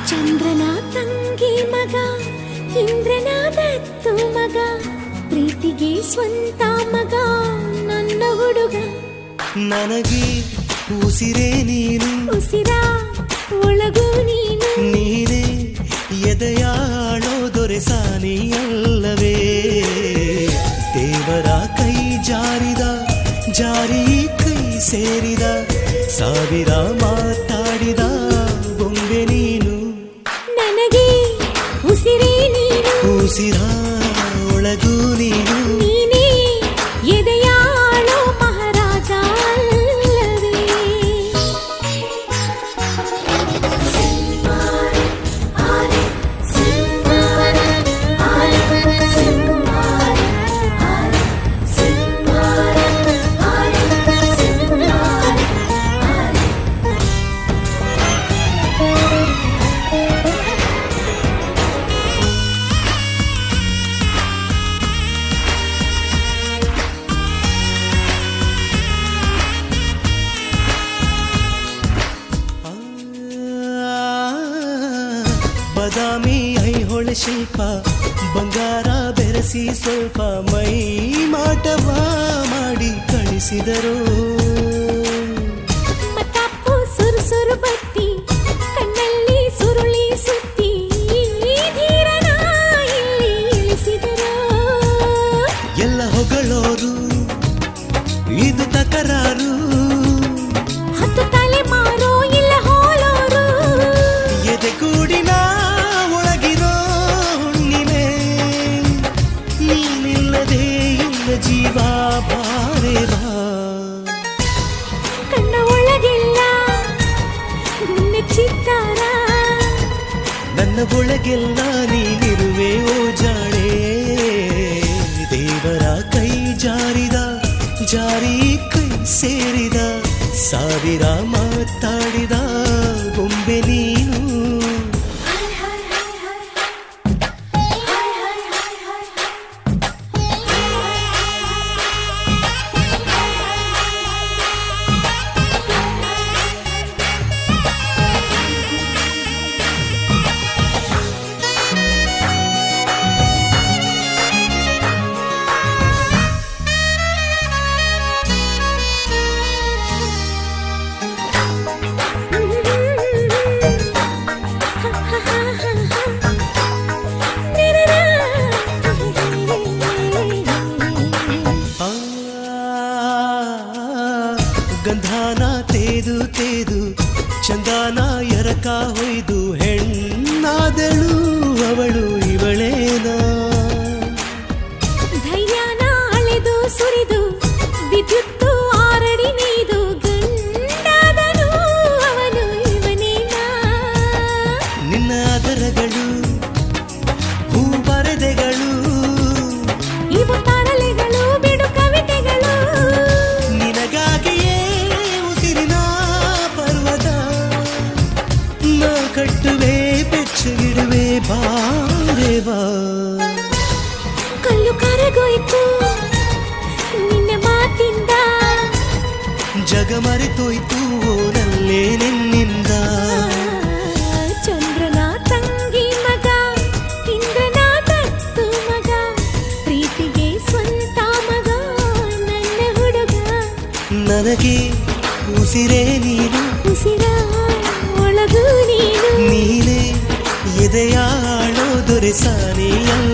ಚಂದ್ರನ ತಂಗಿ ಮಗ, ಇಂದ್ರನ ದತ್ತು ಮಗ, ಪ್ರೀತಿಗೆ ಸ್ವಂತ ಮಗ ನನ್ನ ಹುಡುಗ. ನನಗೆ ಉಸಿರೇ ನೀನು, ಉಸಿರ ಒಳಗೂ ನೀನು, ನೀನೇ ಎದೆಯಾಳೋ ದೊರೆಸಾನಿಯಲ್ಲವೇ. ದೇವರ ಕೈ ಜಾರಿದ, ಜಾರಿ ಕೈ ಸೇರಿದ, ಸಾವಿರ ಮಾತಾಡಿದ ಬೊಂಬೆ ನೀನು. ನನಗೆ ಉಸಿರೇ ನೀನು, ಉಸಿರ ಒಳಗೂ ನೀನು, ನೀನೇ ಎದೆಯಾಳೋ ಮಹಾರಾಜ ಅಲ್ಲವೇ. ಬದಾಮಿ ಐಹೊಳೆ ಶಿಲ್ಪ, ಬಂಗಾರ ಬೆರೆಸಿ ಸ್ವಲ್ಪ ಮೈ ಮಾಟವ ಮಾಡಿ ಕಳಿಸಿದರು. ಮತ್ತಾಪು ಸುರು ಸುರು ಬತ್ತಿ, ಕಣ್ಣಲ್ಲಿ ಸುರುಳಿ ಸುತ್ತಿ, ಧೀರನ ಇಲ್ಲಿ ಇಳಿಸಿದರು. ಎಲ್ಲ ಹೊಗಳೋರು ಇದು ತಕರಾರು, ಹತ್ತು ತಲೆಮಾರು ಇಲ್ಲ ಹೋಲೋರು. ಎದೆಗೂಡಿನ ಒಳಗಿರೋ ಹುಣ್ಣಿಮೆ ನೀನಿಲ್ಲದೆ ಇಲ್ಲ ಜೀವ ಬಾರೆ ಬಾ. ಕಣ್ಣ ಒಳಗೆಲ್ಲ ನಿನ್ನ ಚಿತ್ತಾರ, ನನ್ನ ಒಳಗೆಲ್ಲ ನೀನಿರುವೆ ಓ ಜಾಣೆ. ದೇವರ ಕೈ ಜಾರಿದ, ಜಾರಿ ಕೈ ಸೇರಿದ, ಸಾವಿರ ಮಾತಾಡಿದ ಬೊಂಬೆ ನೀನು. ಗಂಧಾನ ತೇದು ತೇದು ಚಂದಾನ ಎರಕ ಹೊಯ್ದು ಹೆಣ್ಣಾದಳು ಅವಳು ಇವಳೇನ. ಧೈರ್ಯನ ಅಳೆದು ಸುರಿದು ವಿದ್ಯುತ್ತು ಆರಡಿ ನೀದು ಗಂಡಾದನು ಅವನು ಇವನೇನ. ನಿನ್ನ ಅದರಗಳು ಹೂ ಬರೆದೆಗಳು, ಇವು ತರಲೆಗಳು ಬಿಡು ಕವಿತೆಗಳು. ನಿನಗಾಗಿಯೇ ಉಸಿರಿನ ಪರ್ವತ ನಾ ಕಟ್ಟುವೆ ಬೆಚ್ಚಗಿಡುವೆ ಬಾರೆ ಬಾ. ಕಲ್ಲು ಕರಗೋಯ್ತು ನಿನ್ನ ಮಾತಿಂದ, ಜಗ ಮರೆತೋಯ್ತು ನಲ್ಲೇ ನಿನ್ನಿಂದ. ಚಂದ್ರನ ತಂಗಿ ಮಗ, ಇಂದ್ರನ ದತ್ತು ಮಗ, ಪ್ರೀತಿಗೆ ಸ್ವಂತ ಮಗ ನನ್ನ ಹುಡುಗ. ನನಗೆ ಉಸಿರೇ ನೀನು, ಉಸಿರ ಒಳಗೂ ನೀನು, ನೀನೇ ಎದೆಯಾಳೋ ದೊರೆಸಾನಿಯಲ್ಲ.